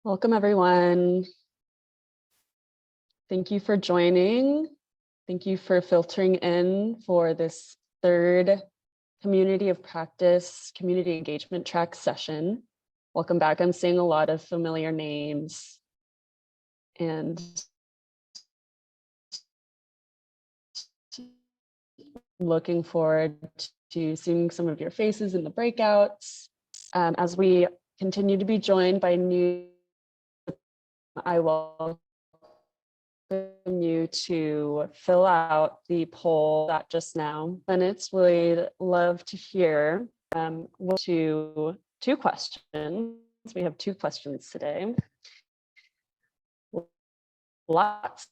Welcome, everyone. Thank you for joining. Thank you for filtering in for this third Community of Practice, Community Engagement Track session. Welcome back. I'm seeing a lot of familiar names and looking forward to seeing some of your faces in the breakouts. As we continue to be joined by new, I welcome you to fill out the poll that just now. Minutes, we'd love to hear to two questions. We have two questions today. Lots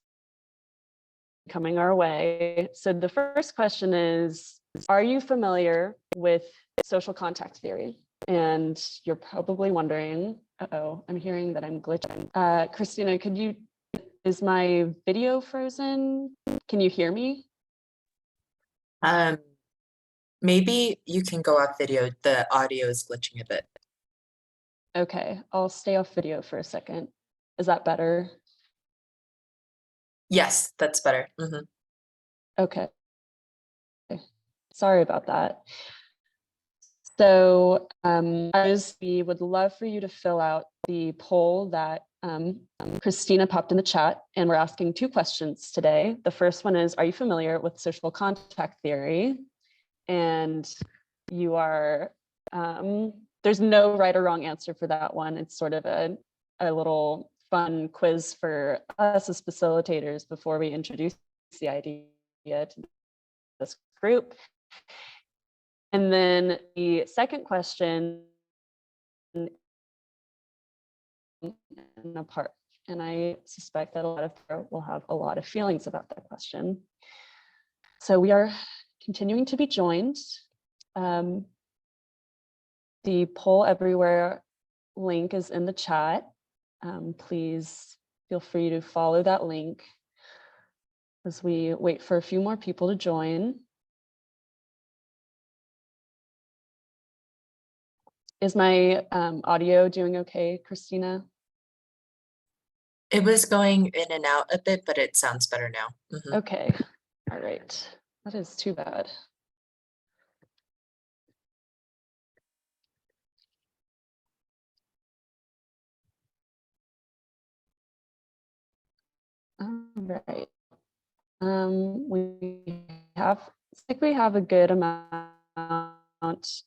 coming our way. So the first question is, are you familiar with social contact theory? And you're probably wondering, uh-oh, I'm hearing that I'm glitching. Christina, is my video frozen? Can you hear me? Maybe you can go off video. The audio is glitching a bit. Okay, I'll stay off video for a second. Is that better? Yes, that's better. Okay. Sorry about that. So we would love for you to fill out the poll that Christina popped in the chat, and we're asking two questions today. The first one is, are you familiar with social contact theory? And you are, there's no right or wrong answer for that one. It's sort of a little fun quiz for us as facilitators before we introduce the idea to this group. And then the second question, and I suspect that a lot of you will have a lot of feelings about that question. So we are continuing to be joined. The Poll Everywhere link is in the chat. Please feel free to follow that link as we wait for a few more people to join. Is my audio doing okay, Christina? It was going in and out a bit, but it sounds better now. Okay, all right. That is too bad. All right. We have a good amount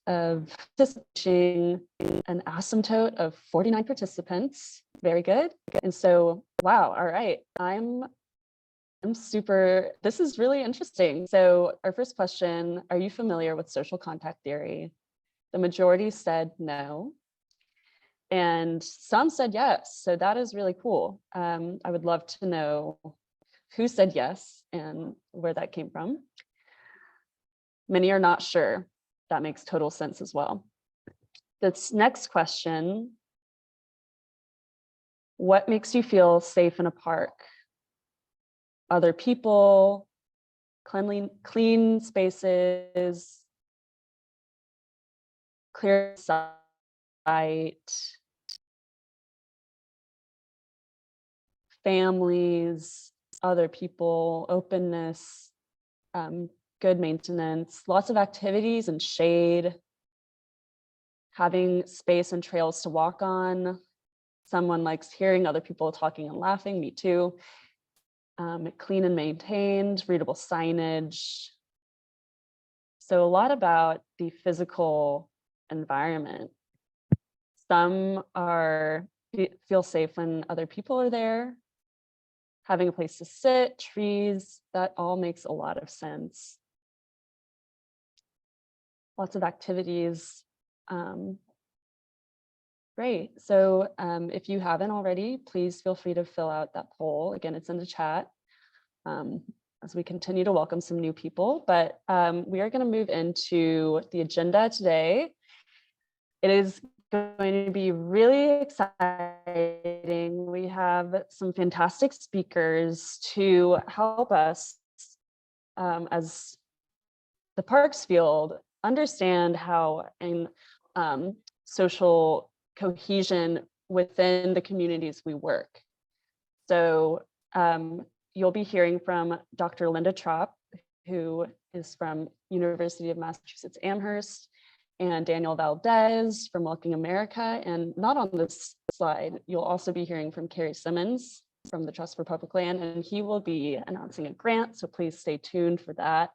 of participation, an asymptote of 49 participants. Very good. And so, wow, all right. I'm super, this is really interesting. So our first question, are you familiar with social contact theory? The majority said no. And some said yes. So that is really cool. I would love to know who said yes and where that came from. Many are not sure. That makes total sense as well. This next question, what makes you feel safe in a park? Other people, clean spaces, clear sight, families, other people, openness, good maintenance, lots of activities and shade, having space and trails to walk on. Someone likes hearing other people talking and laughing, me too. Clean and maintained, readable signage. So a lot about the physical environment. Some feel safe when other people are there. Having a place to sit, trees, that all makes a lot of sense. Lots of activities. Great. So if you haven't already, please feel free to fill out that poll. Again, it's in the chat as we continue to welcome some new people. But we are going to move into the agenda today. It is going to be really exciting. We have some fantastic speakers to help us as the parks field understand how in social cohesion within the communities we work. So you'll be hearing from Dr. Linda Trapp, who is from University of Massachusetts Amherst, and Daniel Valdez from Welcoming America. And not on this slide, you'll also be hearing from Kerry Simmons from the Trust for Public Land, and he will be announcing a grant, so please stay tuned for that.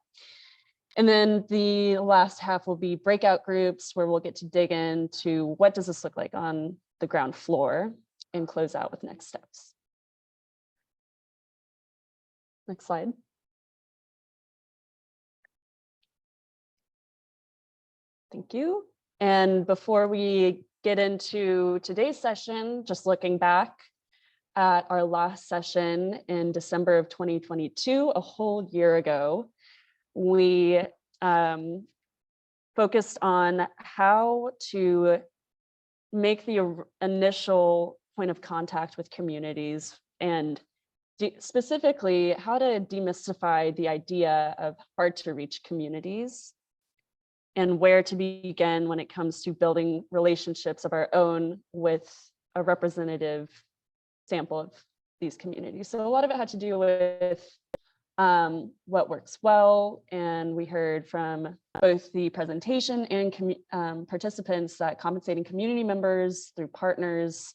And then the last half will be breakout groups where we'll get to dig into what does this look like on the ground floor and close out with next steps. Next slide. Thank you. And before we get into today's session, just looking back at our last session in December of 2022, a whole year ago, we focused on how to make the initial point of contact with communities and specifically how to demystify the idea of hard to reach communities and where to begin when it comes to building relationships of our own with a representative sample of these communities. So a lot of it had to do with what works well. And we heard from both the presentation and participants that compensating community members through partners,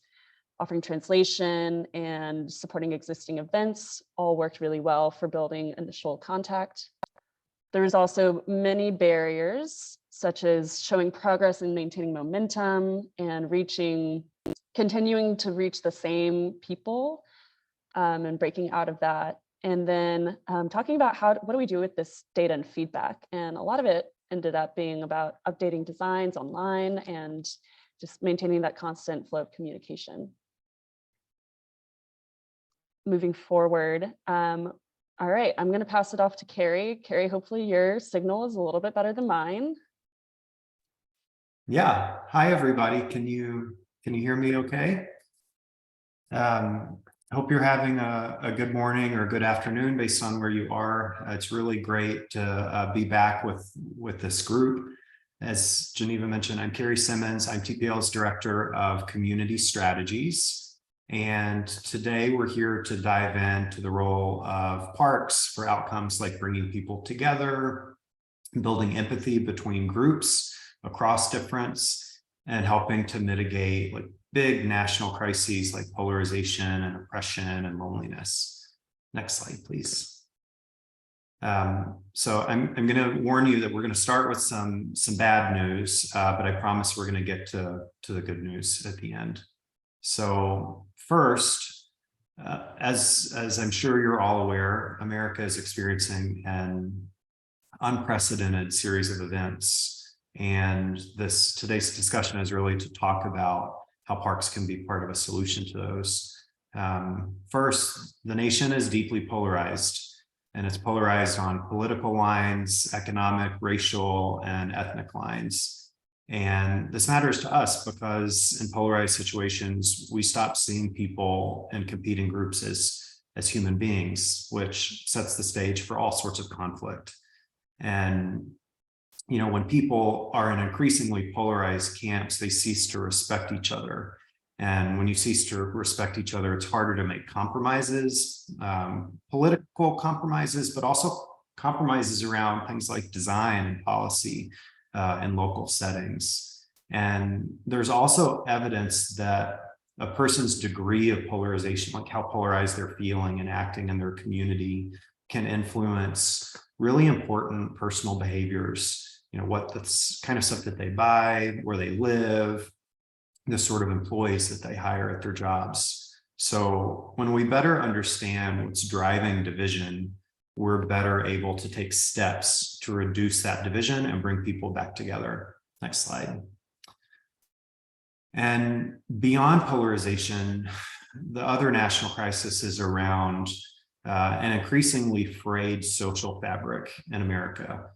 offering translation and supporting existing events all worked really well for building initial contact. There's also many barriers, such as showing progress in maintaining momentum and continuing to reach the same people and breaking out of that. And then talking about what do we do with this data and feedback? And a lot of it ended up being about updating designs online and just maintaining that constant flow of communication. Moving forward, all right, I'm going to pass it off to Kerry. Kerry, hopefully your signal is a little bit better than mine. Yeah. Hi, everybody. Can you hear me okay? Hope you're having a good morning or good afternoon based on where you are. It's really great to be back with this group. As Geneva mentioned, I'm Kerry Simmons. I'm TPL's Director of Community Strategies. And today we're here to dive into the role of parks for outcomes like bringing people together, building empathy between groups across difference, and helping to mitigate like big national crises like polarization and oppression and loneliness. Next slide, please. So I'm going to warn you that we're going to start with some bad news, but I promise we're going to get to the good news at the end. So first, as I'm sure you're all aware, America is experiencing an unprecedented series of events. And today's discussion is really to talk about how parks can be part of a solution to those. First, the nation is deeply polarized, and it's polarized on political lines, economic, racial, and ethnic lines. And this matters to us because in polarized situations, we stop seeing people in competing groups as human beings, which sets the stage for all sorts of conflict. And, you know, when people are in increasingly polarized camps, they cease to respect each other. And when you cease to respect each other, it's harder to make compromises, political compromises, but also compromises around things like design and policy in local settings. And there's also evidence that a person's degree of polarization, like how polarized they're feeling and acting in their community, can influence really important personal behaviors. You know, what the kind of stuff that they buy, where they live, the sort of employees that they hire at their jobs. So when we better understand what's driving division, we're better able to take steps to reduce that division and bring people back together. Next slide. And beyond polarization, the other national crisis is around an increasingly frayed social fabric in America.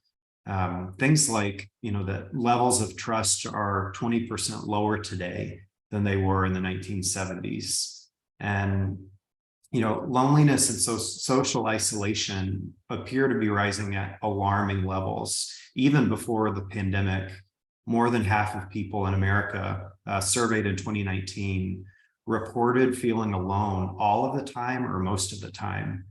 Things like, you know, that levels of trust are 20% lower today than they were in the 1970s. And, you know, loneliness and social isolation appear to be rising at alarming levels. Even before the pandemic, more than half of people in America surveyed in 2019 reported feeling alone all of the time or most of the time.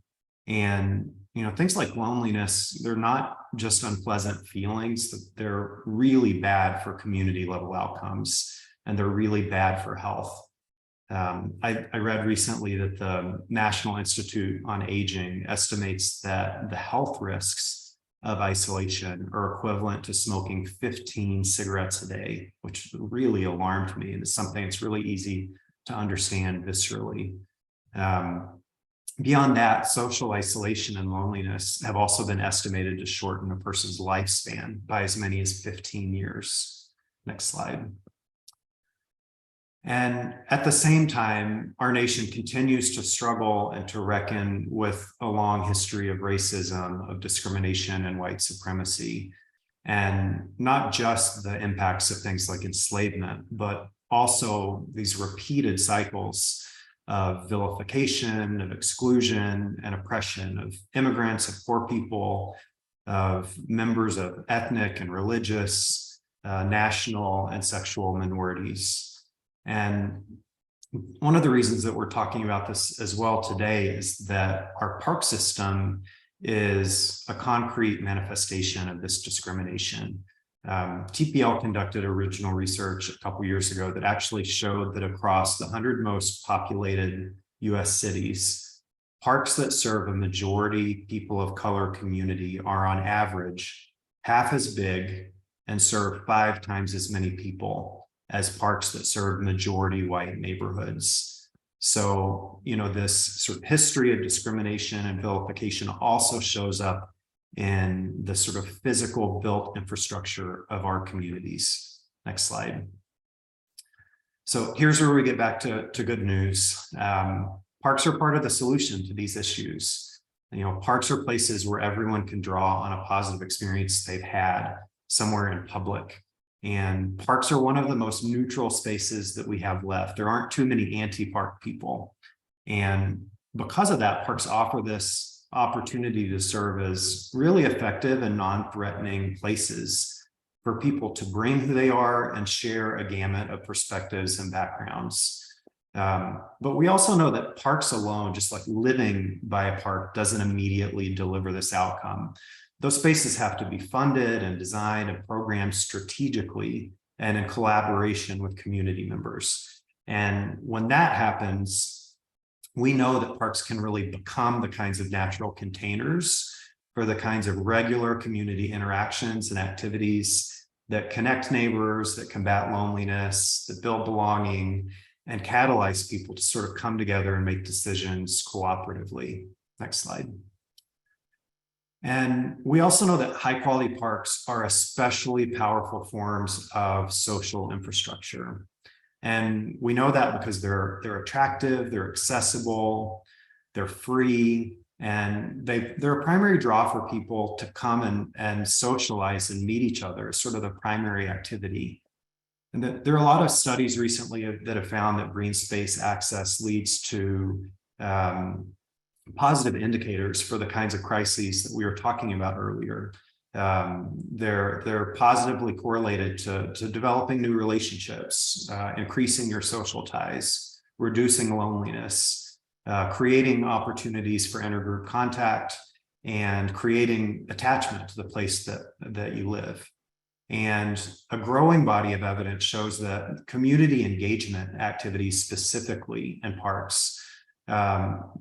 And, things like loneliness, they're not just unpleasant feelings, they're really bad for community level outcomes, and they're really bad for health. I read recently that the National Institute on Aging estimates that the health risks of isolation are equivalent to smoking 15 cigarettes a day, which really alarmed me. And it's something that's really easy to understand viscerally. Beyond that, social isolation and loneliness have also been estimated to shorten a person's lifespan by as many as 15 years. Next slide. And at the same time, our nation continues to struggle and to reckon with a long history of racism, of discrimination, and white supremacy. And not just the impacts of things like enslavement, but also these repeated cycles of vilification, of exclusion and oppression of immigrants, of poor people, of members of ethnic and religious, national and sexual minorities. And one of the reasons that we're talking about this as well today is that our park system is a concrete manifestation of this discrimination. TPL conducted original research a couple years ago that actually showed that across the 100 most populated US cities, parks that serve a majority people of color community are on average half as big and serve 5 times as many people as parks that serve majority white neighborhoods. So, this sort of history of discrimination and vilification also shows up in the sort of physical built infrastructure of our communities. Next slide. So here's where we get back to good news. Parks are part of the solution to these issues. Parks are places where everyone can draw on a positive experience they've had somewhere in public. And parks are one of the most neutral spaces that we have left. There aren't too many anti-park people. And because of that, parks offer this opportunity to serve as really effective and non-threatening places for people to bring who they are and share a gamut of perspectives and backgrounds. But we also know that parks alone, just like living by a park, doesn't immediately deliver this outcome. Those spaces have to be funded and designed and programmed strategically and in collaboration with community members. And when that happens, we know that parks can really become the kinds of natural containers for the kinds of regular community interactions and activities that connect neighbors, that combat loneliness, that build belonging, and catalyze people to sort of come together and make decisions cooperatively. Next slide. And we also know that high quality parks are especially powerful forms of social infrastructure. And we know that because they're attractive, they're accessible, they're free, and they're a primary draw for people to come and socialize and meet each other, sort of the primary activity. And there are a lot of studies recently that have found that green space access leads to positive indicators for the kinds of crises that we were talking about earlier. They're positively correlated to developing new relationships, increasing your social ties, reducing loneliness, creating opportunities for intergroup contact, and creating attachment to the place that you live. And a growing body of evidence shows that community engagement activities, specifically in parks,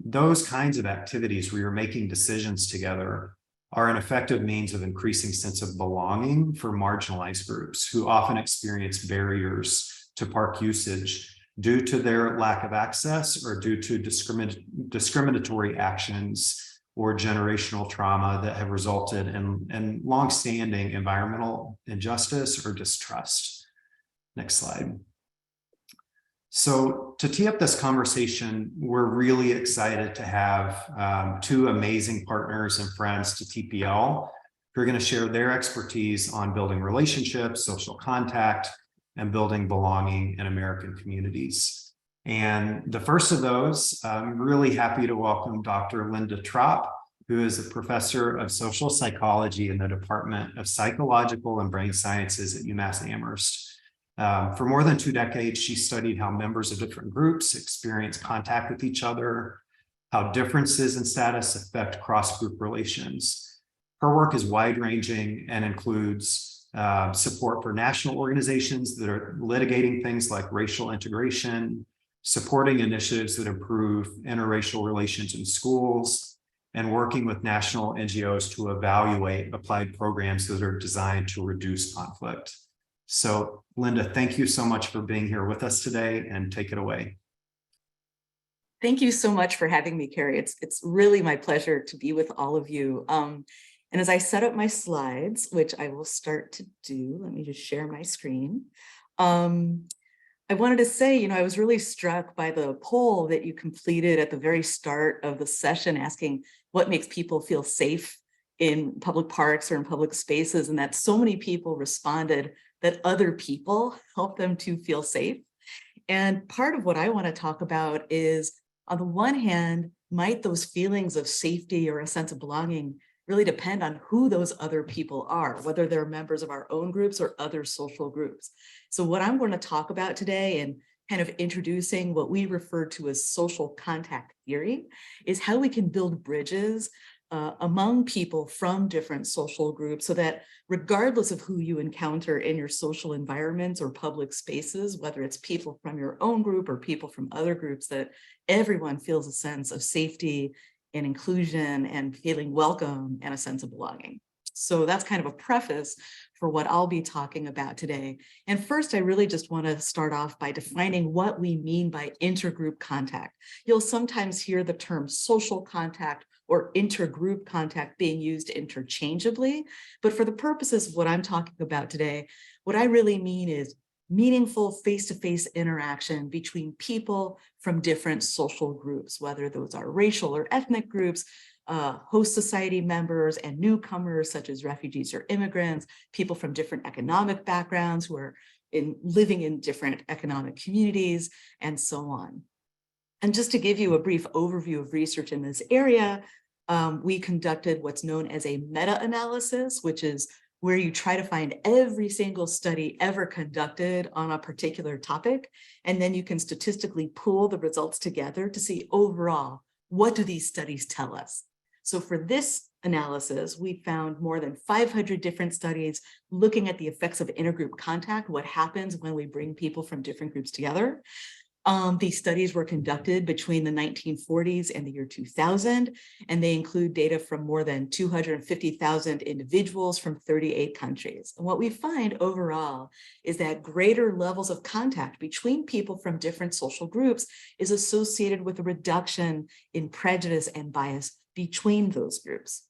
those kinds of activities where you're making decisions together, are an effective means of increasing sense of belonging for marginalized groups who often experience barriers to park usage due to their lack of access or due to discriminatory actions or generational trauma that have resulted in longstanding environmental injustice or distrust. Next slide. So to tee up this conversation, we're really excited to have 2 amazing partners and friends to TPL who are going to share their expertise on building relationships, social contact, and building belonging in American communities. And the first of those, I'm really happy to welcome Dr. Linda Trop, who is a professor of social psychology in the Department of Psychological and Brain Sciences at UMass Amherst. For more than 2 decades, she studied how members of different groups experience contact with each other, how differences in status affect cross-group relations. Her work is wide-ranging and includes support for national organizations that are litigating things like racial integration, supporting initiatives that improve interracial relations in schools, and working with national NGOs to evaluate applied programs that are designed to reduce conflict. So, Linda, thank you so much for being here with us today, and take it away. Thank you so much for having me, Carrie. It's really my pleasure to be with all of you. And as I set up my slides, which I will start to do, let me just share my screen. I wanted to say, I was really struck by the poll that you completed at the very start of the session, asking what makes people feel safe in public parks or in public spaces, and that so many people responded that other people help them to feel safe. And part of what I want to talk about is, on the one hand, might those feelings of safety or a sense of belonging really depend on who those other people are, whether they're members of our own groups or other social groups. So what I'm going to talk about today, and kind of introducing what we refer to as social contact theory, is how we can build bridges among people from different social groups, so that regardless of who you encounter in your social environments or public spaces, whether it's people from your own group or people from other groups, that everyone feels a sense of safety and inclusion and feeling welcome and a sense of belonging. So that's kind of a preface for what I'll be talking about today. And first, I really just want to start off by defining what we mean by intergroup contact. You'll sometimes hear the term social contact or intergroup contact being used interchangeably, but for the purposes of what I'm talking about today, what I really mean is meaningful face-to-face interaction between people from different social groups, whether those are racial or ethnic groups, host society members and newcomers such as refugees or immigrants, people from different economic backgrounds who are living in different economic communities, and so on. And just to give you a brief overview of research in this area, we conducted what's known as a meta-analysis, which is where you try to find every single study ever conducted on a particular topic, and then you can statistically pool the results together to see overall, what do these studies tell us? So for this analysis, we found more than 500 different studies looking at the effects of intergroup contact, what happens when we bring people from different groups together. These studies were conducted between the 1940s and the year 2000, and they include data from more than 250,000 individuals from 38 countries. And what we find overall is that greater levels of contact between people from different social groups is associated with a reduction in prejudice and bias between those groups.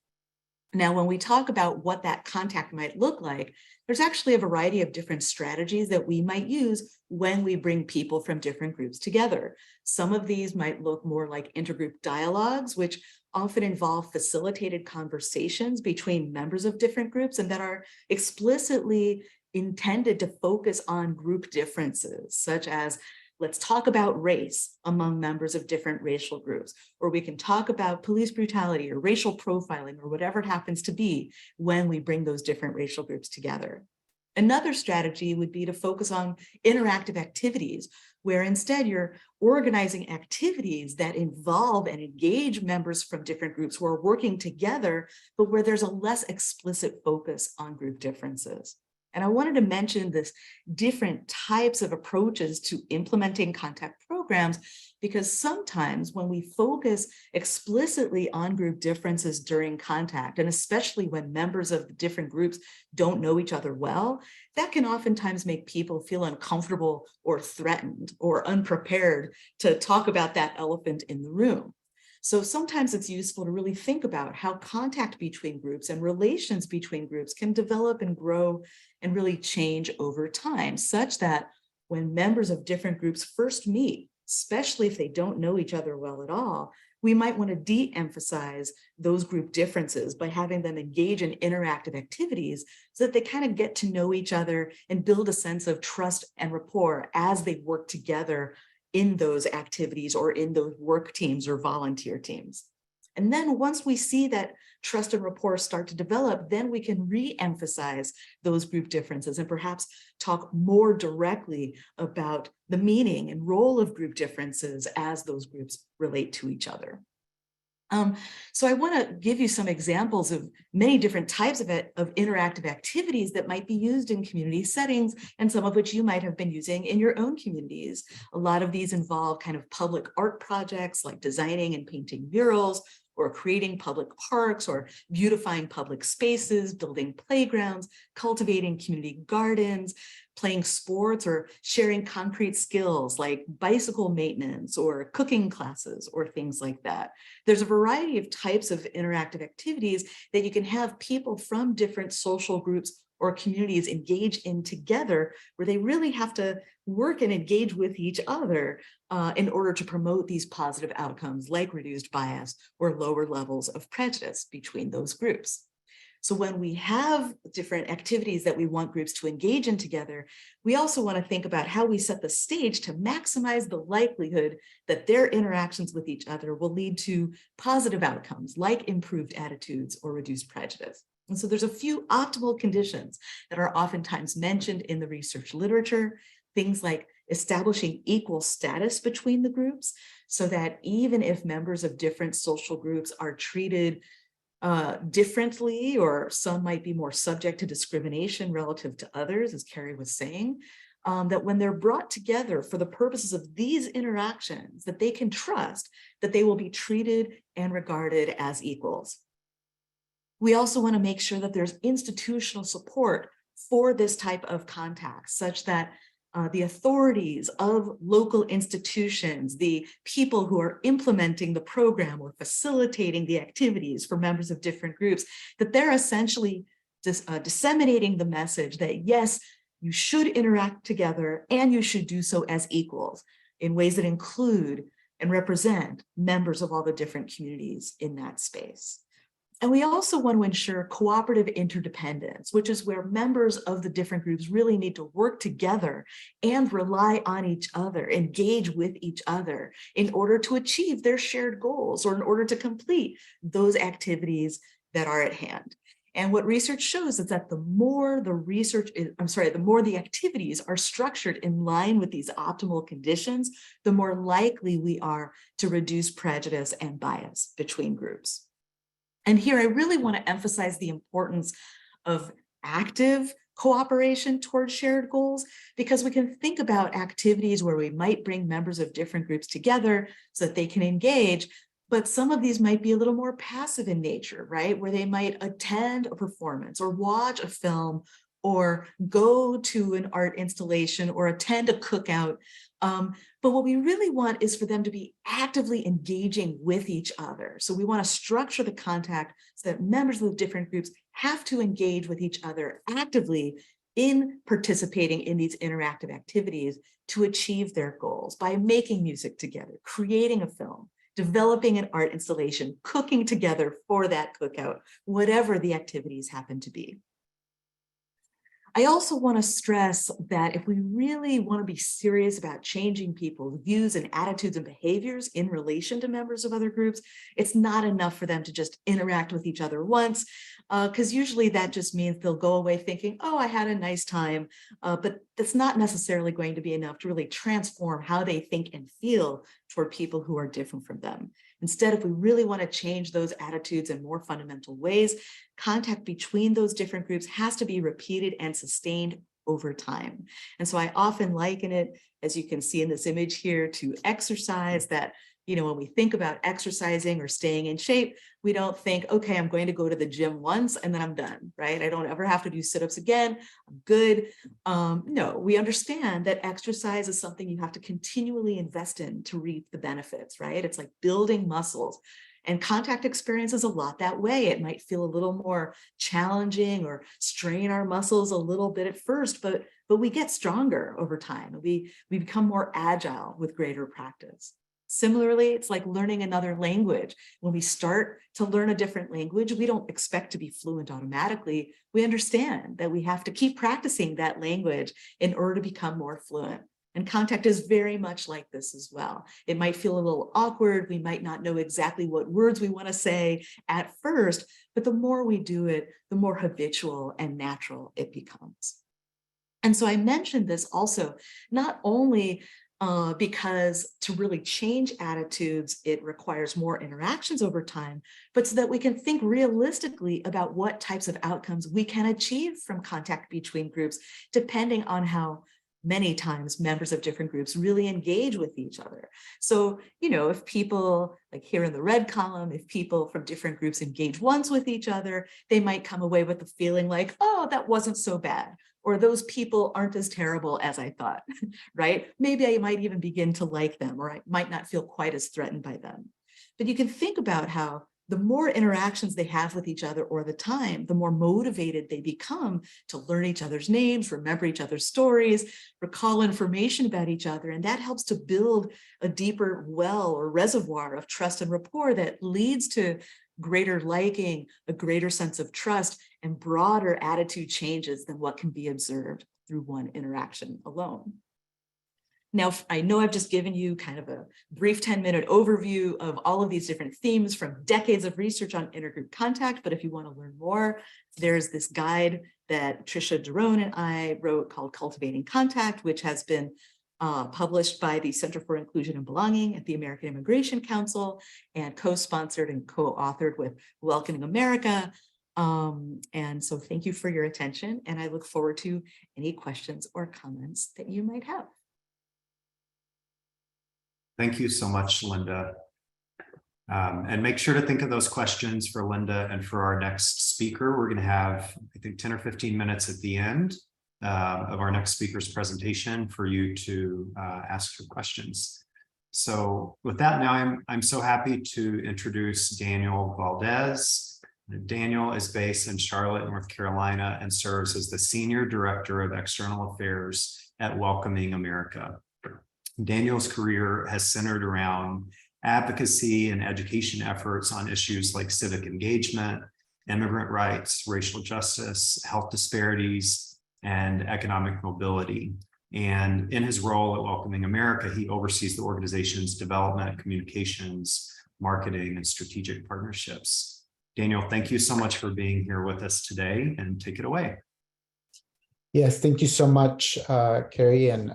Now, when we talk about what that contact might look like, there's actually a variety of different strategies that we might use when we bring people from different groups together. Some of these might look more like intergroup dialogues, which often involve facilitated conversations between members of different groups and that are explicitly intended to focus on group differences, such as, let's talk about race among members of different racial groups, or we can talk about police brutality or racial profiling or whatever it happens to be when we bring those different racial groups together. Another strategy would be to focus on interactive activities, where instead you're organizing activities that involve and engage members from different groups who are working together, but where there's a less explicit focus on group differences. And I wanted to mention this different types of approaches to implementing contact programs, because sometimes when we focus explicitly on group differences during contact, and especially when members of the different groups don't know each other well, that can oftentimes make people feel uncomfortable or threatened or unprepared to talk about that elephant in the room. So sometimes it's useful to really think about how contact between groups and relations between groups can develop and grow and really change over time, such that when members of different groups first meet, especially if they don't know each other well at all, we might want to de-emphasize those group differences by having them engage in interactive activities so that they kind of get to know each other and build a sense of trust and rapport as they work together in those activities or in those work teams or volunteer teams. And then once we see that trust and rapport start to develop, then we can re-emphasize those group differences and perhaps talk more directly about the meaning and role of group differences as those groups relate to each other. So I want to give you some examples of many different types of interactive activities that might be used in community settings, and some of which you might have been using in your own communities. A lot of these involve kind of public art projects like designing and painting murals, or creating public parks, or beautifying public spaces, building playgrounds, cultivating community gardens, playing sports, or sharing concrete skills like bicycle maintenance or cooking classes or things like that. There's a variety of types of interactive activities that you can have people from different social groups or communities engage in together, where they really have to work and engage with each other in order to promote these positive outcomes like reduced bias or lower levels of prejudice between those groups. So when we have different activities that we want groups to engage in together, we also want to think about how we set the stage to maximize the likelihood that their interactions with each other will lead to positive outcomes like improved attitudes or reduced prejudice. And so there's a few optimal conditions that are oftentimes mentioned in the research literature, things like establishing equal status between the groups, so that even if members of different social groups are treated differently, or some might be more subject to discrimination relative to others, as Carrie was saying, that when they're brought together for the purposes of these interactions, that they can trust that they will be treated and regarded as equals. We also want to make sure that there's institutional support for this type of contact, such that the authorities of local institutions, the people who are implementing the program or facilitating the activities for members of different groups, that they're essentially disseminating the message that yes, you should interact together and you should do so as equals in ways that include and represent members of all the different communities in that space. And we also want to ensure cooperative interdependence, which is where members of the different groups really need to work together and rely on each other, engage with each other in order to achieve their shared goals, or in order to complete those activities that are at hand. And what research shows is that the more the activities are structured in line with these optimal conditions, the more likely we are to reduce prejudice and bias between groups. And here I really want to emphasize the importance of active cooperation towards shared goals, because we can think about activities where we might bring members of different groups together so that they can engage, but some of these might be a little more passive in nature, right? Where they might attend a performance or watch a film or go to an art installation or attend a cookout. But what we really want is for them to be actively engaging with each other. So we want to structure the contact so that members of the different groups have to engage with each other actively in participating in these interactive activities to achieve their goals by making music together, creating a film, developing an art installation, cooking together for that cookout, whatever the activities happen to be. I also want to stress that if we really want to be serious about changing people's views and attitudes and behaviors in relation to members of other groups, it's not enough for them to just interact with each other once, because usually that just means they'll go away thinking, oh, I had a nice time, but that's not necessarily going to be enough to really transform how they think and feel toward people who are different from them. Instead, if we really want to change those attitudes in more fundamental ways, contact between those different groups has to be repeated and sustained over time. And so I often liken it, as you can see in this image here, to exercise. That, when we think about exercising or staying in shape, we don't think, okay, I'm going to go to the gym once and then I'm done, right? I don't ever have to do sit-ups again. I'm good. No, we understand that exercise is something you have to continually invest in to reap the benefits, right? It's like building muscles. And contact experience is a lot that way. It might feel a little more challenging or strain our muscles a little bit at first, but we get stronger over time. We become more agile with greater practice. Similarly, it's like learning another language. When we start to learn a different language, we don't expect to be fluent automatically. We understand that we have to keep practicing that language in order to become more fluent. And contact is very much like this as well. It might feel a little awkward. We might not know exactly what words we want to say at first, but the more we do it, the more habitual and natural it becomes. And so I mentioned this also, not only because to really change attitudes, it requires more interactions over time, but so that we can think realistically about what types of outcomes we can achieve from contact between groups, depending on how many times members of different groups really engage with each other. So, if people, like here in the red column, if people from different groups engage once with each other, they might come away with the feeling like, oh, that wasn't so bad, or those people aren't as terrible as I thought, right? Maybe I might even begin to like them, or I might not feel quite as threatened by them. But you can think about how the more interactions they have with each other over the time, the more motivated they become to learn each other's names, remember each other's stories, recall information about each other. And that helps to build a deeper well or reservoir of trust and rapport that leads to greater liking, a greater sense of trust, and broader attitude changes than what can be observed through one interaction alone. Now, I know I've just given you kind of a brief 10-minute overview of all of these different themes from decades of research on intergroup contact, but if you want to learn more, there's this guide that Tricia Derone and I wrote called Cultivating Contact, which has been published by the Center for Inclusion and Belonging at the American Immigration Council and co-sponsored and co-authored with Welcoming America. And so thank you for your attention, and I look forward to any questions or comments that you might have. Thank you so much, Linda. And make sure to think of those questions for Linda and for our next speaker. We're going to have, I think, 10 or 15 minutes at the end of our next speaker's presentation for you to ask your questions. So with that, now I'm so happy to introduce Daniel Valdez. Daniel is based in Charlotte, North Carolina, and serves as the Senior Director of External Affairs at Welcoming America. Daniel's career has centered around advocacy and education efforts on issues like civic engagement, immigrant rights, racial justice, health disparities, and economic mobility. And in his role at Welcoming America, he oversees the organization's development, communications, marketing, and strategic partnerships. Daniel, thank you so much for being here with us today, and take it away. Yes, thank you so much, Carrie, and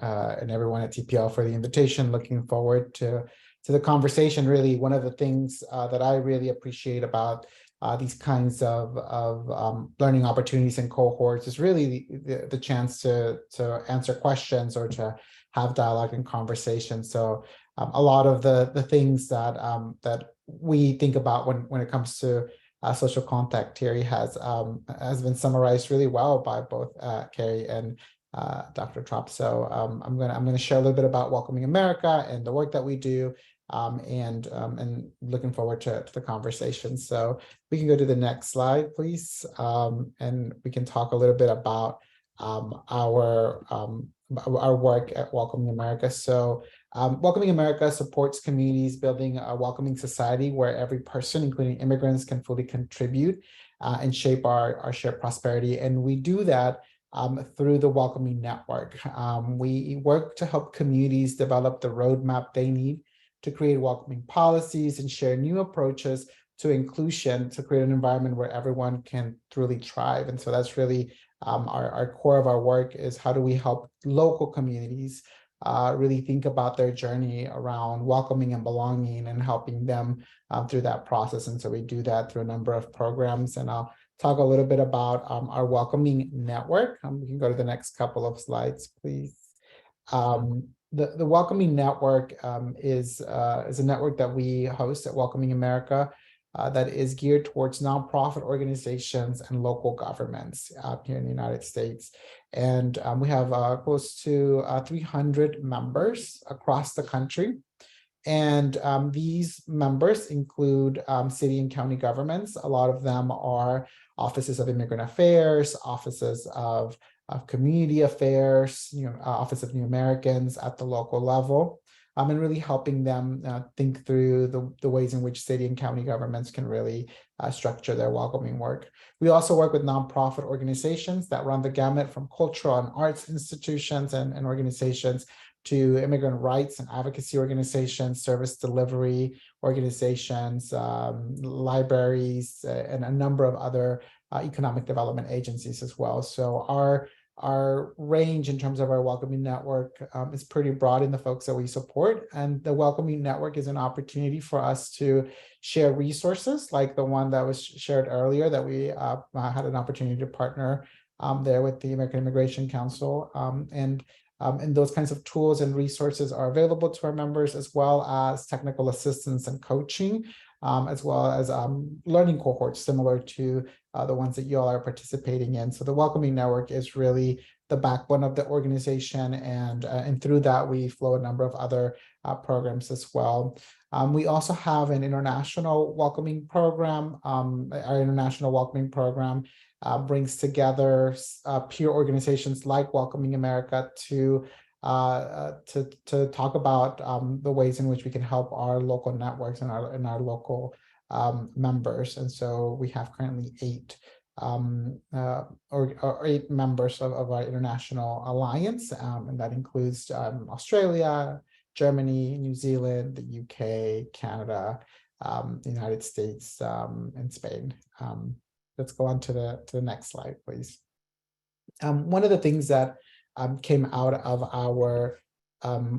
everyone at TPL for the invitation. Looking forward to the conversation. Really, one of the things that I really appreciate about these kinds of learning opportunities and cohorts is really the chance to answer questions or to have dialogue and conversation. So a lot of the things that we think about when it comes to social contact theory has been summarized really well by both Carrie and Dr. Trop. So I'm gonna share a little bit about Welcoming America and the work that we do, and looking forward to the conversation. So we can go to the next slide, please, and we can talk a little bit about our work at Welcoming America. So Welcoming America supports communities building a welcoming society where every person, including immigrants, can fully contribute and shape our shared prosperity. And we do that through the Welcoming Network. We work to help communities develop the roadmap they need to create welcoming policies and share new approaches to inclusion to create an environment where everyone can truly thrive. And so that's really our core of our work, is how do we help local communities really think about their journey around welcoming and belonging and helping them through that process. And so we do that through a number of programs. And I'll talk a little bit about our Welcoming Network. We can go to the next couple of slides, please. The Welcoming Network is a network that we host at Welcoming America that is geared towards nonprofit organizations and local governments here in the United States. And we have close to 300 members across the country. And these members include city and county governments. A lot of them are offices of immigrant affairs, offices of community affairs, Office of New Americans at the local level. And really helping them think through the ways in which city and county governments can really structure their welcoming work. We also work with nonprofit organizations that run the gamut from cultural and arts institutions and organizations to immigrant rights and advocacy organizations, service delivery organizations, libraries, and a number of other economic development agencies as well. So our our range in terms of our welcoming network is pretty broad in the folks that we support. And the welcoming network is an opportunity for us to share resources like the one that was shared earlier that we had an opportunity to partner there with the American Immigration Council. And those kinds of tools and resources are available to our members, as well as technical assistance and coaching, as well as learning cohorts similar to the ones that you all are participating in. So the Welcoming Network is really the backbone of the organization, and through that we flow a number of other programs as well. We also have an international welcoming program. Our international welcoming program brings together peer organizations like Welcoming America to talk about the ways in which we can help our local networks and our local members. And so we have currently 8 members of our international alliance, and that includes Australia, Germany, New Zealand, the UK, Canada, the United States, and Spain. Let's go on to the next slide, please. One of the things that came out of our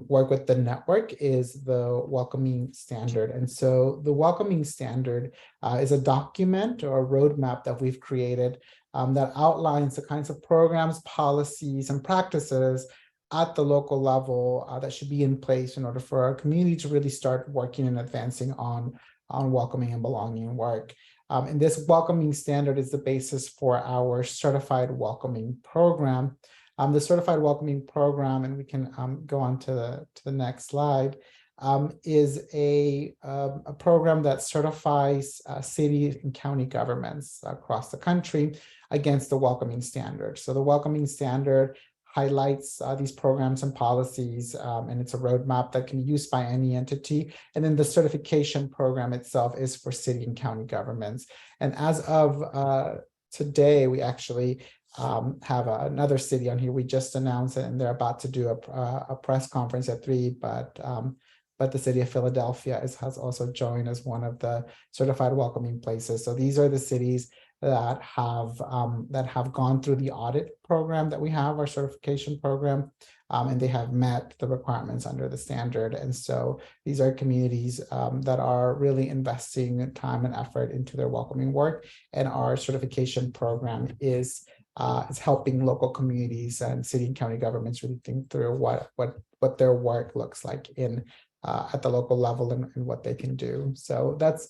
work with the network is the Welcoming Standard. And so the Welcoming Standard is a document or a roadmap that we've created that outlines the kinds of programs, policies, and practices at the local level that should be in place in order for our community to really start working and advancing on welcoming and belonging work. And this Welcoming Standard is the basis for our Certified Welcoming Program. The Certified Welcoming Program, and we can go on to the next slide, is a program that certifies city and county governments across the country against the Welcoming Standard. So the Welcoming Standard highlights these programs and policies, and it's a roadmap that can be used by any entity. And then the certification program itself is for city and county governments. And as of today, we actually have another city on here. We just announced it, and they're about to do a press conference at 3, but the city of Philadelphia has also joined as one of the certified welcoming places. So these are the cities that have gone through the audit program that we have, our certification program, and they have met the requirements under the standard. And so these are communities that are really investing time and effort into their welcoming work, and our certification program is helping local communities and city and county governments really think through what their work looks like at the local level and what they can do. So that's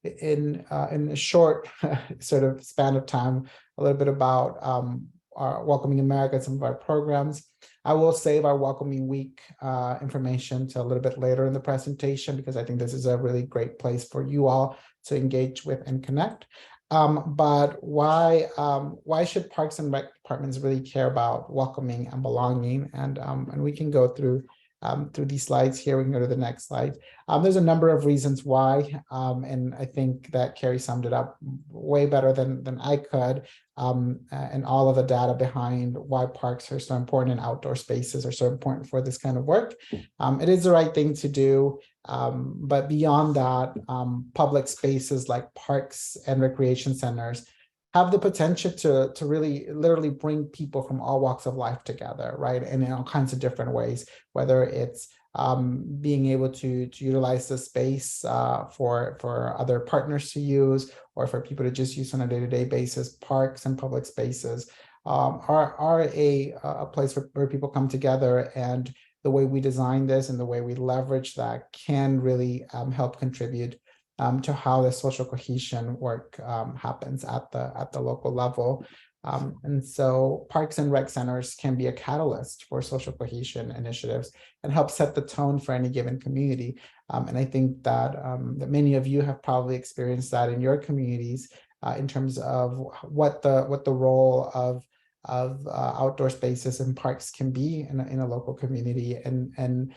in a short sort of span of time, a little bit about our Welcoming America, some of our programs. I will save our Welcoming Week information to a little bit later in the presentation, because I think this is a really great place for you all to engage with and connect. But why should Parks and Rec departments really care about welcoming and belonging? And we can go through these slides here. We can go to the next slide. There's a number of reasons why, and I think that Carrie summed it up way better than I could, and all of the data behind why parks are so important and outdoor spaces are so important for this kind of work. It is the right thing to do, but beyond that, public spaces like parks and recreation centers have the potential to really literally bring people from all walks of life together, right? And in all kinds of different ways, whether it's being able to utilize the space for other partners to use, or for people to just use on a day-to-day basis. Parks and public spaces are a place where people come together, and the way we design this and the way we leverage that can really help contribute to how the social cohesion work happens at the local level. And so Parks and Rec centers can be a catalyst for social cohesion initiatives and help set the tone for any given community. And I think that, that many of you have probably experienced that in your communities in terms of what the role of outdoor spaces and parks can be in a local community. And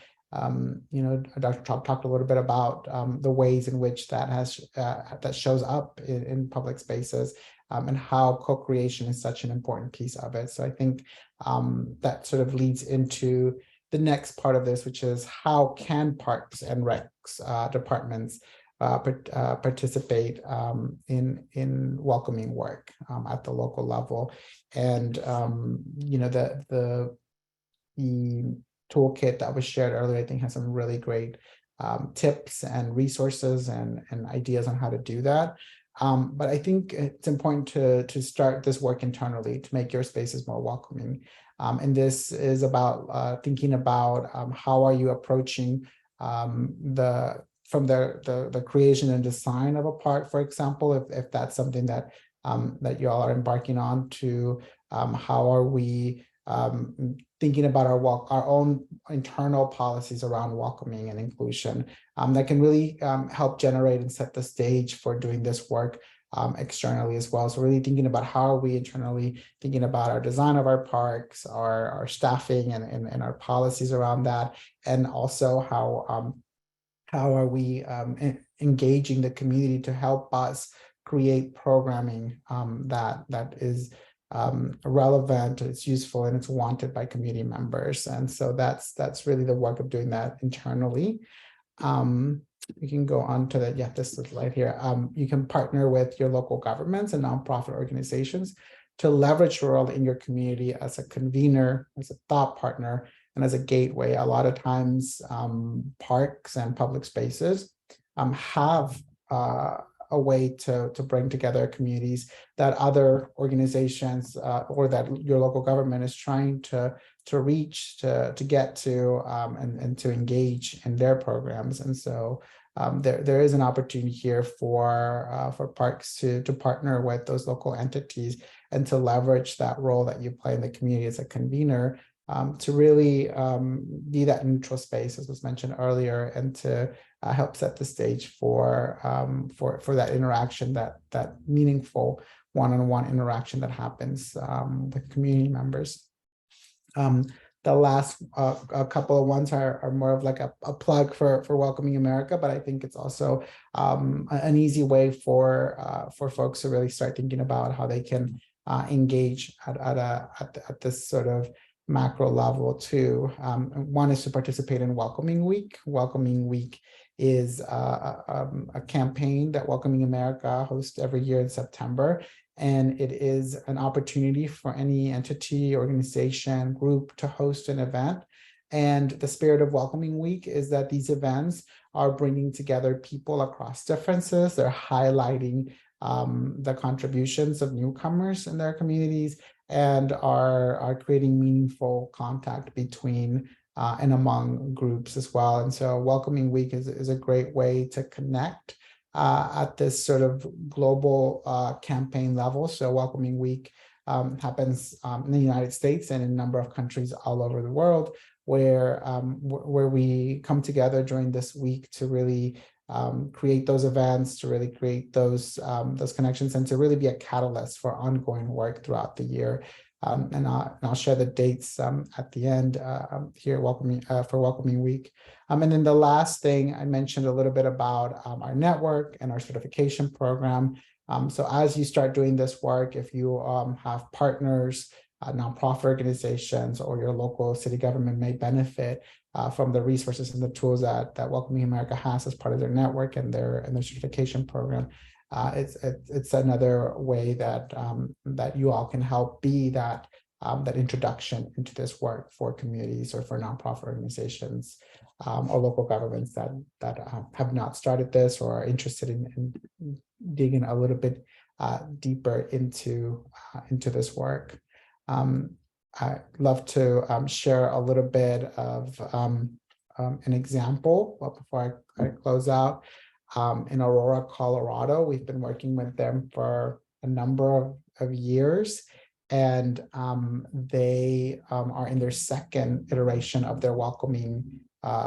you know, Dr. Traub talked a little bit about the ways in which that shows up in public spaces, and how co-creation is such an important piece of it. So I think that sort of leads into the next part of this, which is how can Parks and Recs departments participate in welcoming work at the local level. And the toolkit that was shared earlier, I think, has some really great tips and resources and ideas on how to do that. But I think it's important to start this work internally to make your spaces more welcoming. And this is about thinking about how are you approaching the creation and design of a park, for example, if that's something that that you all are embarking on, to how are we thinking about our own internal policies around welcoming and inclusion that can really help generate and set the stage for doing this work externally as well. So really thinking about how are we internally thinking about our design of our parks, our staffing and our policies around that, and also how are we engaging the community to help us create programming that is relevant, it's useful, and it's wanted by community members. And so that's really the work of doing that internally. We can go on to this is right here. You can partner with your local governments and nonprofit organizations to leverage your role in your community as a convener, as a thought partner, and as a gateway. A lot of times parks and public spaces have a way to bring together communities that other organizations or that your local government is trying to reach, to get to, and to engage in their programs. And so there is an opportunity here for parks to partner with those local entities and to leverage that role that you play in the community as a convener to really be that neutral space, as was mentioned earlier, and to help set the stage for that interaction, that meaningful one-on-one interaction that happens with community members. The last a couple of ones are more of like a plug for Welcoming America, but I think it's also an easy way for folks to really start thinking about how they can engage at this sort of macro level too. One is to participate in Welcoming Week. Welcoming Week is a campaign that Welcoming America hosts every year in September. And it is an opportunity for any entity, organization, group to host an event. And the spirit of Welcoming Week is that these events are bringing together people across differences. They're highlighting the contributions of newcomers in their communities and are creating meaningful contact between and among groups as well. And so Welcoming Week is a great way to connect at this sort of global campaign level. So Welcoming Week happens in the United States and in a number of countries all over the world, where we come together during this week to really create those events, to really create those connections, and to really be a catalyst for ongoing work throughout the year. And I'll share the dates at the end here for Welcoming Week. And then the last thing, I mentioned a little bit about our network and our certification program. So as you start doing this work, if you have partners, nonprofit organizations, or your local city government may benefit from the resources and the tools that Welcoming America has as part of their network and their certification program. It's another way that that you all can help be that introduction into this work for communities or for nonprofit organizations or local governments that have not started this or are interested in digging a little bit deeper into this work. I'd love to share a little bit of an example before I close out. In Aurora, Colorado, we've been working with them for a number of years, and they are in their second iteration of their Welcoming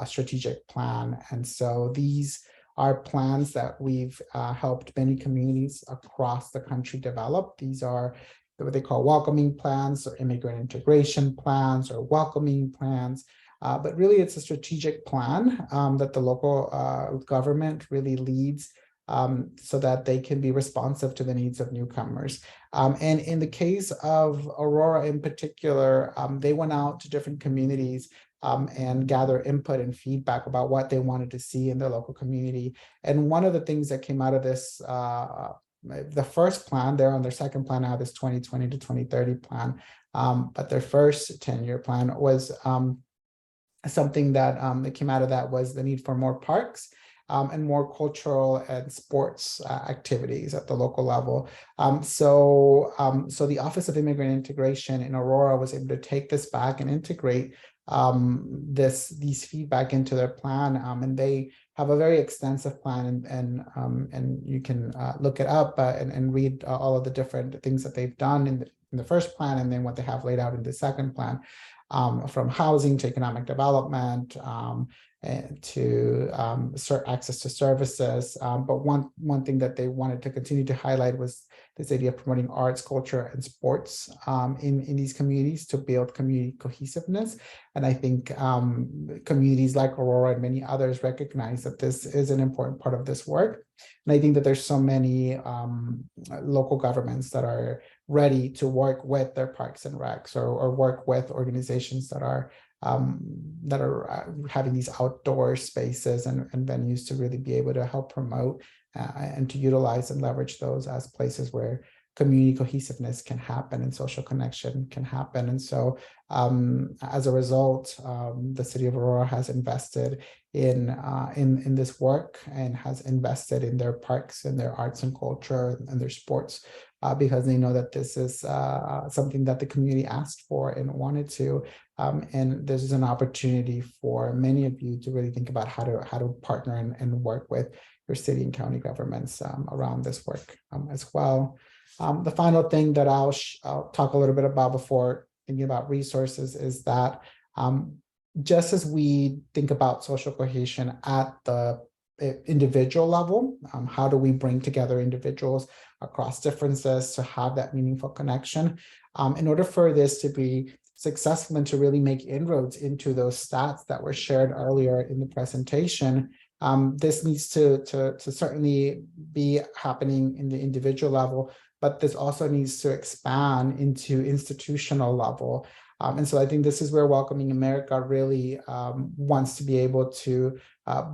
strategic plan. And so these are plans that we've helped many communities across the country develop. These are what they call welcoming plans, or immigrant integration plans, or welcoming plans. But really, it's a strategic plan that the local government really leads so that they can be responsive to the needs of newcomers. And in the case of Aurora in particular, they went out to different communities and gather input and feedback about what they wanted to see in their local community. And one of the things that came out of this, the first plan, they're on their second plan now, this 2020 to 2030 plan, but their first 10-year plan was something that came out of that was the need for more parks and more cultural and sports activities at the local level. So the Office of Immigrant Integration in Aurora was able to take this back and integrate these feedback into their plan, and they have a very extensive plan, and you can look it up and read all of the different things that they've done in the first plan, and then what they have laid out in the second plan, from housing to economic development, and to access to services. But one thing that they wanted to continue to highlight was this idea of promoting arts, culture, and sports in these communities to build community cohesiveness. And I think communities like Aurora and many others recognize that this is an important part of this work. And I think that there's so many local governments that are ready to work with their parks and recs, or work with organizations that are having these outdoor spaces and venues to really be able to help promote and to utilize and leverage those as places where community cohesiveness can happen and social connection can happen. And so as a result, the city of Aurora has invested in this work and has invested in their parks and their arts and culture and their sports, because they know that this is something that the community asked for and wanted to. And this is an opportunity for many of you to really think about how to partner and work with your city and county governments around this work as well. The final thing that I'll talk a little bit about before thinking about resources is that just as we think about social cohesion at the individual level, how do we bring together individuals across differences to have that meaningful connection? In order for this to be successful and to really make inroads into those stats that were shared earlier in the presentation, this needs to certainly be happening in the individual level, but this also needs to expand into institutional level. And so I think this is where Welcoming America really wants to be able to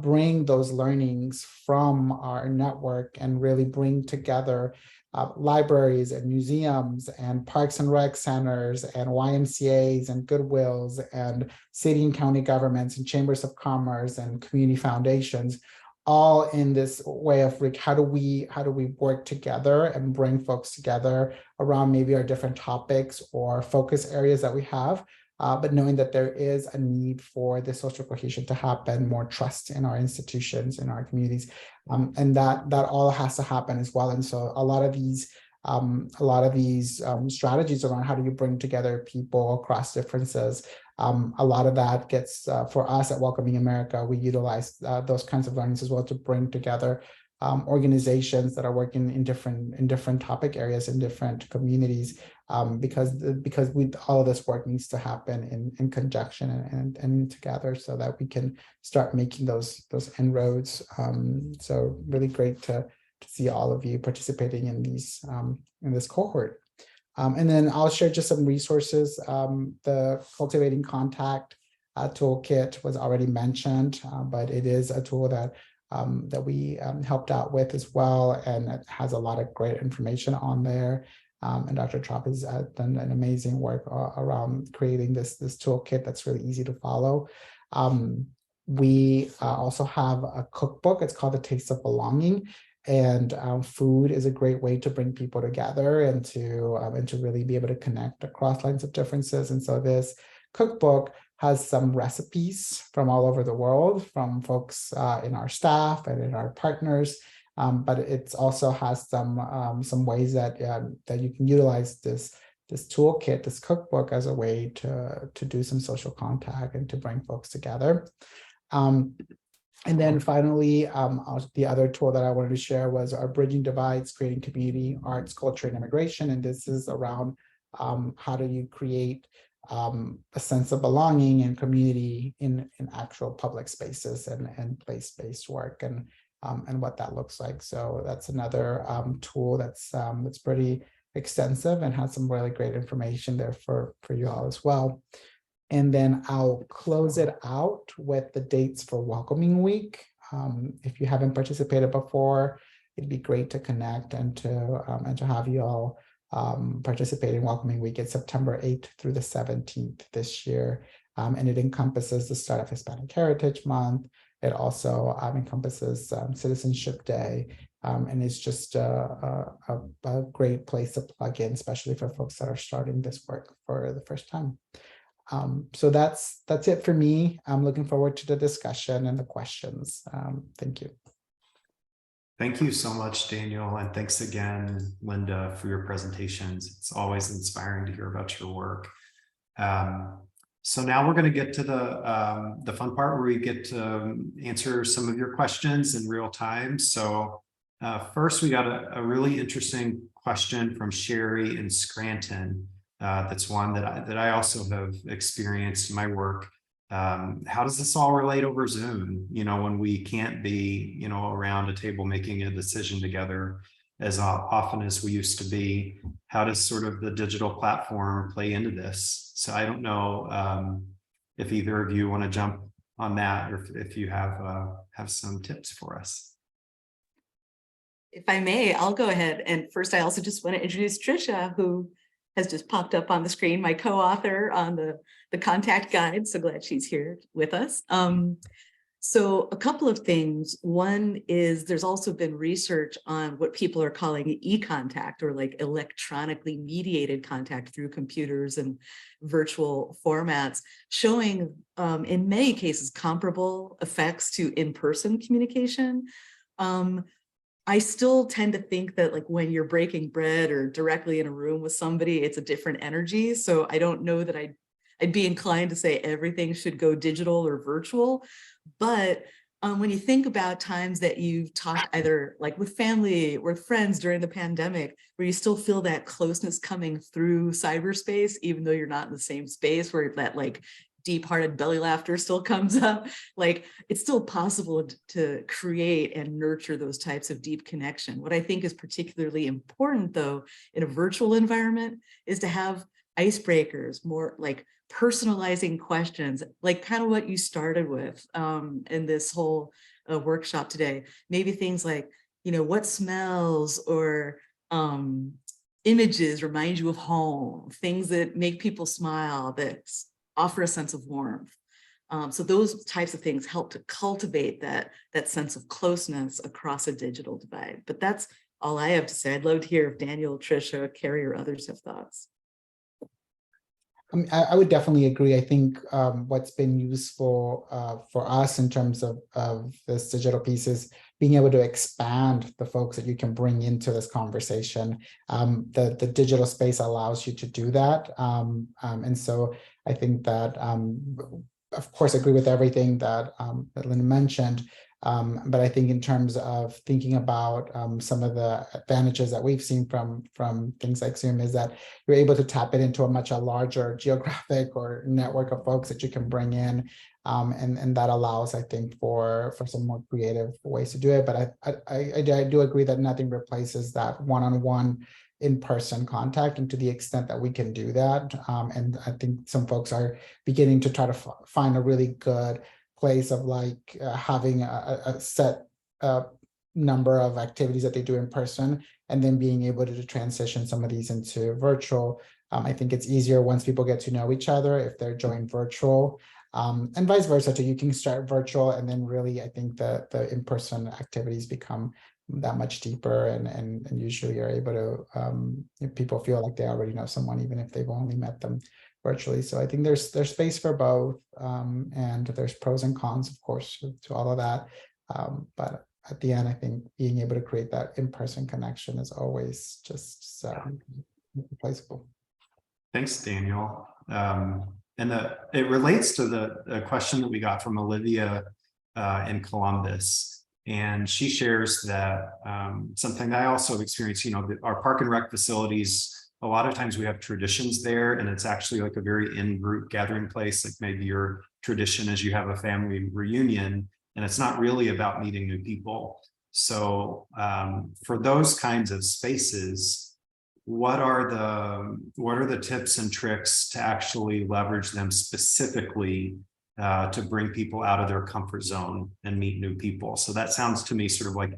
bring those learnings from our network and really bring together libraries and museums and parks and rec centers and YMCAs and Goodwills and city and county governments and chambers of commerce and community foundations, all in this way of like, how do we work together and bring folks together around maybe our different topics or focus areas that we have, but knowing that there is a need for the social cohesion to happen, more trust in our institutions, in our communities, and that all has to happen as well. And so a lot of these strategies around how do you bring together people across differences, a lot of that gets for us at Welcoming America, we utilize those kinds of learnings as well to bring together organizations that are working in different topic areas in different communities, because all of this work needs to happen in conjunction and together so that we can start making those inroads. So really great to see all of you participating in these in this cohort. And then I'll share just some resources. The Cultivating Contact toolkit was already mentioned, but it is a tool that we helped out with as well, and it has a lot of great information on there. And Dr. Trop has done an amazing work around creating this toolkit that's really easy to follow. We also have a cookbook. It's called The Taste of Belonging. And food is a great way to bring people together and to really be able to connect across lines of differences. And so this cookbook has some recipes from all over the world, from folks in our staff and in our partners, but it also has some ways that you can utilize this toolkit, this cookbook, as a way to do some social contact and to bring folks together. And then finally, the other tool that I wanted to share was our Bridging Divides, Creating Community, Arts, Culture, and Immigration. And this is around how do you create a sense of belonging and community in actual public spaces and place-based work and what that looks like. So that's another tool that's pretty extensive and had some really great information there for you all as well. And then I'll close it out with the dates for Welcoming Week. If you haven't participated before, it'd be great to connect and to have you all participate in Welcoming Week. It's September 8th through the 17th this year. And it encompasses the start of Hispanic Heritage Month. It also encompasses Citizenship Day. And it's just a great place to plug in, especially for folks that are starting this work for the first time. So that's it for me. I'm looking forward to the discussion and the questions. Thank you. Thank you so much, Daniel. And thanks again, Linda, for your presentations. It's always inspiring to hear about your work. So now we're going to get to the fun part where we get to answer some of your questions in real time. So first, we got a really interesting question from Sherry in Scranton. That's one that I also have experienced in my work. How does this all relate over Zoom? You know, when we can't be, you know, around a table making a decision together as often as we used to be. How does sort of the digital platform play into this? So I don't know if either of you want to jump on that, or if you have some tips for us. If I may, I'll go ahead. And first, I also just want to introduce Trisha, who has just popped up on the screen, my co-author on the contact guide. So glad she's here with us. So a couple of things. One is there's also been research on what people are calling e-contact, or like electronically mediated contact through computers and virtual formats, showing in many cases comparable effects to in-person communication. I still tend to think that, like, when you're breaking bread or directly in a room with somebody, it's a different energy. So I don't know that I'd be inclined to say everything should go digital or virtual. But when you think about times that you've talked either like with family or with friends during the pandemic, where you still feel that closeness coming through cyberspace, even though you're not in the same space, where that like deep-hearted belly laughter still comes up, like it's still possible to create and nurture those types of deep connection. What I think is particularly important, though, in a virtual environment is to have icebreakers, more like personalizing questions, like kind of what you started with in this whole workshop today. Maybe things like, you know, what smells or images remind you of home, things that make people smile, that offer a sense of warmth. So those types of things help to cultivate that sense of closeness across a digital divide. But that's all I have to say. I'd love to hear if Daniel, Trisha, Carrie, or others have thoughts. I would definitely agree. I think what's been useful for us in terms of this digital piece is being able to expand the folks that you can bring into this conversation. The digital space allows you to do that. And so I think that, of course, I agree with everything that Linda mentioned. But I think in terms of thinking about some of the advantages that we've seen from things like Zoom is that you're able to tap it into a larger geographic or network of folks that you can bring in. And that allows, I think, for some more creative ways to do it. But I do agree that nothing replaces that one-on-one in-person contact, and to the extent that we can do that. And I think some folks are beginning to try to find a really good place of like having a set number of activities that they do in person, and then being able to transition some of these into virtual. I think it's easier once people get to know each other if they're joined virtual, and vice versa too. You can start virtual, and then really I think the in-person activities become that much deeper, and usually you're able to people feel like they already know someone even if they've only met them virtually. So I think there's space for both, and there's pros and cons, of course, to all of that. But at the end, I think being able to create that in-person connection is always just replaceable. Thanks, Daniel. And it relates to the question that we got from Olivia in Columbus. And she shares that something that I also experienced, you know, our park and rec facilities, a lot of times we have traditions there, and it's actually like a very in-group gathering place. Like maybe your tradition is you have a family reunion, and it's not really about meeting new people. So for those kinds of spaces, what are the tips and tricks to actually leverage them specifically to bring people out of their comfort zone and meet new people? So that sounds to me sort of like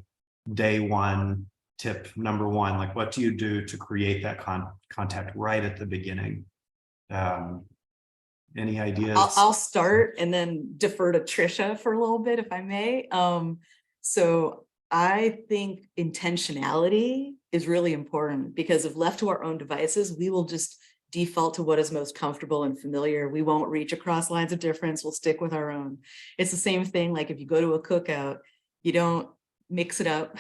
day one, tip number one, like what do you do to create that contact right at the beginning? Any ideas? I'll start and then defer to Trisha for a little bit, if I may. So I think intentionality is really important, because if left to our own devices, we will just default to what is most comfortable and familiar. We won't reach across lines of difference. We'll stick with our own. It's the same thing. Like if you go to a cookout, you don't mix it up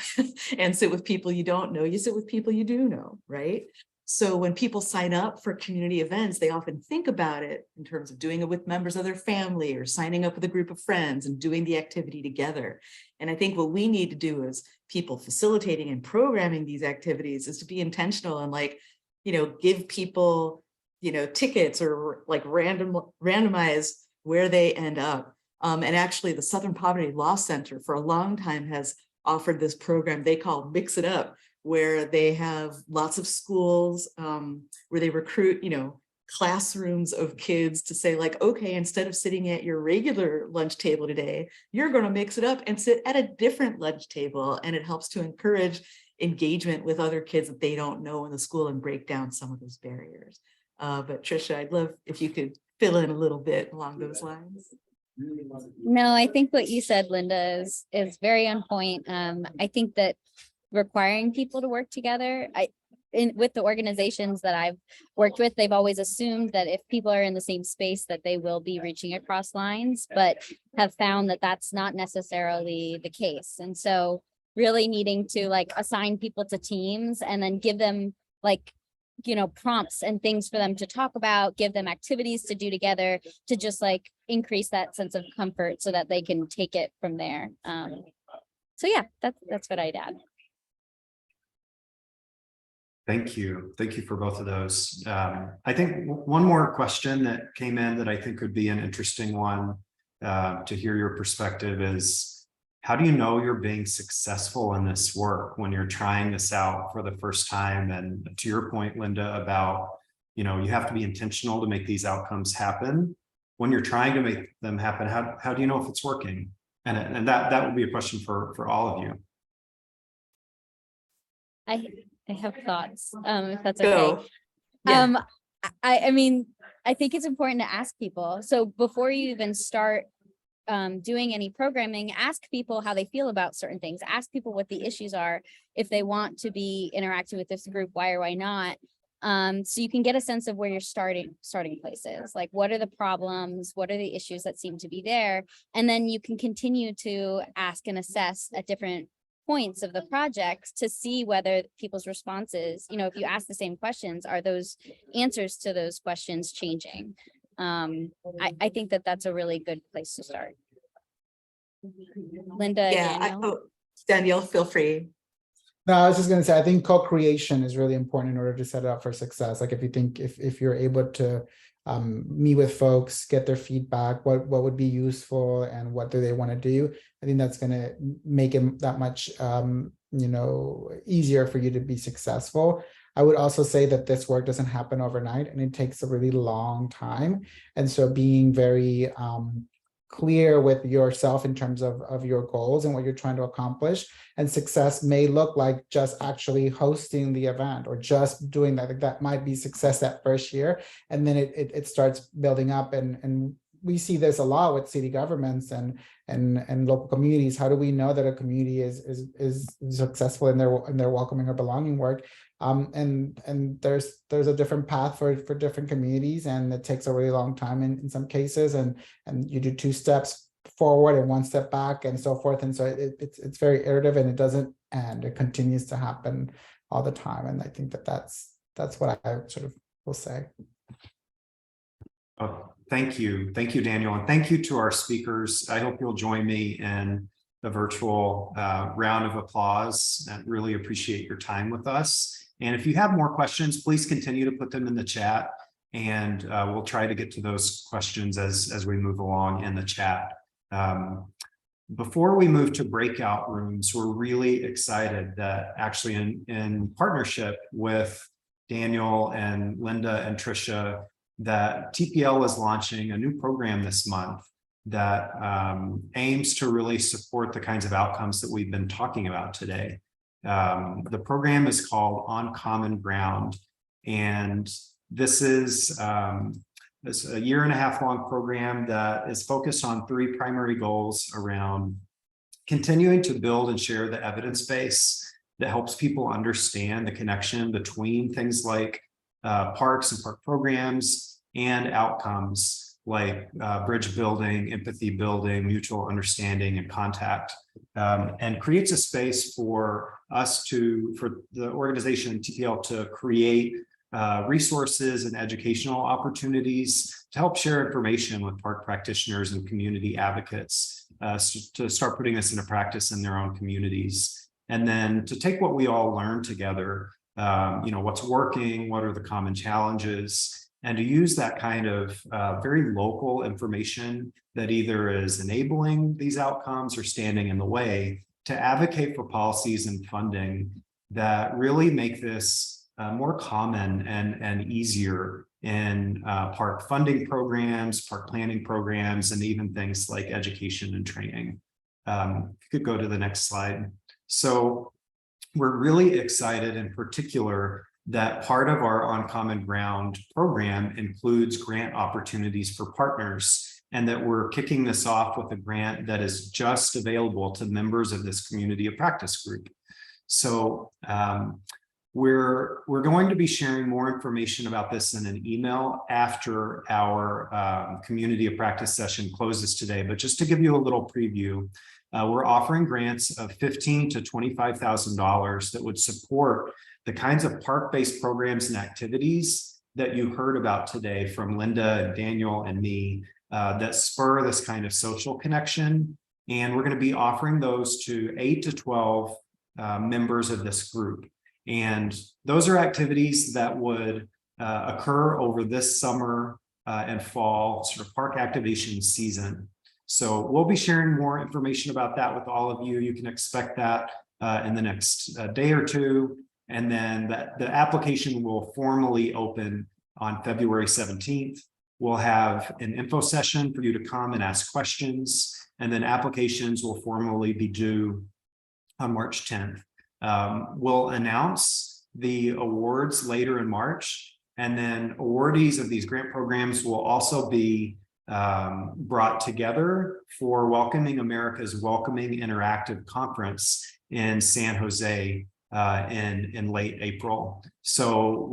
and sit with people you don't know. You sit with people you do know, right? So when people sign up for community events, they often think about it in terms of doing it with members of their family or signing up with a group of friends and doing the activity together. And I think what we need to do as people facilitating and programming these activities is to be intentional and like, you know, give people, you know, tickets or like randomize where they end up. And actually the Southern Poverty Law Center for a long time has offered this program they call Mix It Up, where they have lots of schools where they recruit, you know, classrooms of kids to say like, okay, instead of sitting at your regular lunch table today, you're going to mix it up and sit at a different lunch table. And it helps to encourage engagement with other kids that they don't know in the school and break down some of those barriers. But Trisha, I'd love if you could fill in a little bit along those lines. No, I think what you said, Linda, is very on point. I think that requiring people to work together, with the organizations that I've worked with, they've always assumed that if people are in the same space that they will be reaching across lines, but have found that that's not necessarily the case. And so really needing to like assign people to teams and then give them like, you know, prompts and things for them to talk about, give them activities to do together to just like increase that sense of comfort so that they can take it from there. So yeah, that's what I'd add. Thank you. Thank you for both of those. I think one more question that came in that I think would be an interesting one to hear your perspective is, how do you know you're being successful in this work when you're trying this out for the first time? And to your point, Linda, about, you know, you have to be intentional to make these outcomes happen. When you're trying to make them happen, how do you know if it's working? And that would be a question for all of you. I have thoughts, if that's Go. okay. Yeah. I mean, I think it's important to ask people. So before you even start doing any programming, ask people how they feel about certain things. Ask people what the issues are. If they want to be interacting with this group, why or why not? So you can get a sense of where your starting places. Like, what are the problems? What are the issues that seem to be there? And then you can continue to ask and assess at different points of the project to see whether people's responses, you know, if you ask the same questions, are those answers to those questions changing? I think that that's a really good place to start. Linda, Yeah, Daniel? Danielle, feel free. No, I was just going to say, I think co-creation is really important in order to set it up for success. Like if you think, if you're able to meet with folks, get their feedback, what would be useful and what do they want to do, I think that's going to make it that much, you know, easier for you to be successful. I would also say that this work doesn't happen overnight and it takes a really long time. And so being very clear with yourself in terms of your goals and what you're trying to accomplish. And success may look like just actually hosting the event or just doing that. Like that might be success that first year. And then it starts building up. And we see this a lot with city governments and local communities. How do we know that a community is successful in their welcoming or belonging work? And there's a different path for different communities, and it takes a really long time in some cases, and you do 2 steps forward and 1 step back and so forth. And so it's very iterative and it doesn't end. It continues to happen all the time. And I think that's what I sort of will say. Oh, thank you, Daniel, and thank you to our speakers. I hope you'll join me in the virtual round of applause. I really appreciate your time with us. And if you have more questions, please continue to put them in the chat, and we'll try to get to those questions as we move along in the chat. Before we move to breakout rooms, we're really excited that actually in partnership with Daniel and Linda and Trisha that TPL is launching a new program this month that aims to really support the kinds of outcomes that we've been talking about today. The program is called On Common Ground, and this is a 1.5-year long program that is focused on 3 primary goals around continuing to build and share the evidence base that helps people understand the connection between things like parks and park programs and outcomes like bridge building, empathy building, mutual understanding and contact, and creates a space for the organization TPL to create resources and educational opportunities to help share information with park practitioners and community advocates to start putting this into practice in their own communities. And then to take what we all learn together, what's working, what are the common challenges, and to use that kind of very local information that either is enabling these outcomes or standing in the way to advocate for policies and funding that really make this more common and easier in park funding programs, park planning programs, and even things like education and training. If you could go to the next slide. So we're really excited in particular that part of our On Common Ground program includes grant opportunities for partners, and that we're kicking this off with a grant that is just available to members of this community of practice group. So we're going to be sharing more information about this in an email after our community of practice session closes today. But just to give you a little preview, we're offering grants of $15,000 to $25,000 that would support the kinds of park-based programs and activities that you heard about today from Linda and Daniel and me that spur this kind of social connection. And we're going to be offering those to 8 to 12 members of this group. And those are activities that would occur over this summer and fall sort of park activation season. So we'll be sharing more information about that with all of you. You can expect that in the next day or two. And then the application will formally open on February 17th. We'll have an info session for you to come and ask questions. And then applications will formally be due on March 10th. We'll announce the awards later in March. And then awardees of these grant programs will also be brought together for Welcoming America's Welcoming Interactive Conference in San Jose in late April. So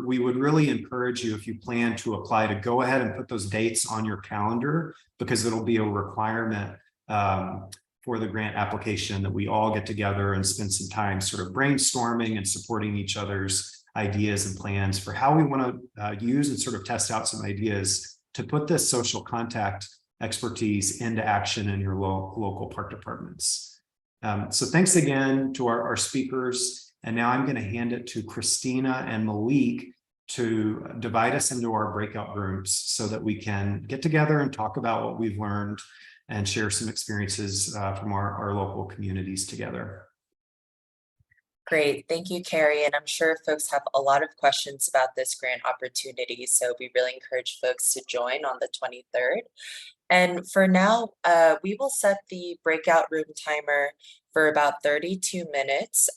we would really encourage you, if you plan to apply, to go ahead and put those dates on your calendar, because it'll be a requirement for the grant application that we all get together and spend some time sort of brainstorming and supporting each other's ideas and plans for how we want to use and sort of test out some ideas to put this social contact expertise into action in your local park departments. So thanks again to our speakers. And now I'm going to hand it to Christina and Malik to divide us into our breakout groups so that we can get together and talk about what we've learned and share some experiences from our local communities together. Great, thank you, Carrie. And I'm sure folks have a lot of questions about this grant opportunity. So we really encourage folks to join on the 23rd. And for now, we will set the breakout room timer for about 32 minutes.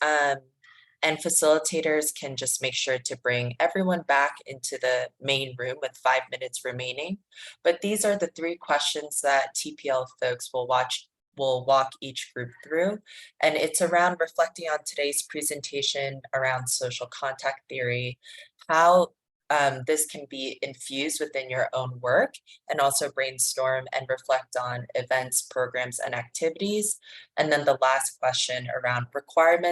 And facilitators can just make sure to bring everyone back into the main room with 5 minutes remaining. But these are the 3 questions that TPL folks will walk each group through. And it's around reflecting on today's presentation around social contact theory, how this can be infused within your own work, and also brainstorm and reflect on events, programs, and activities. And then the last question around requirements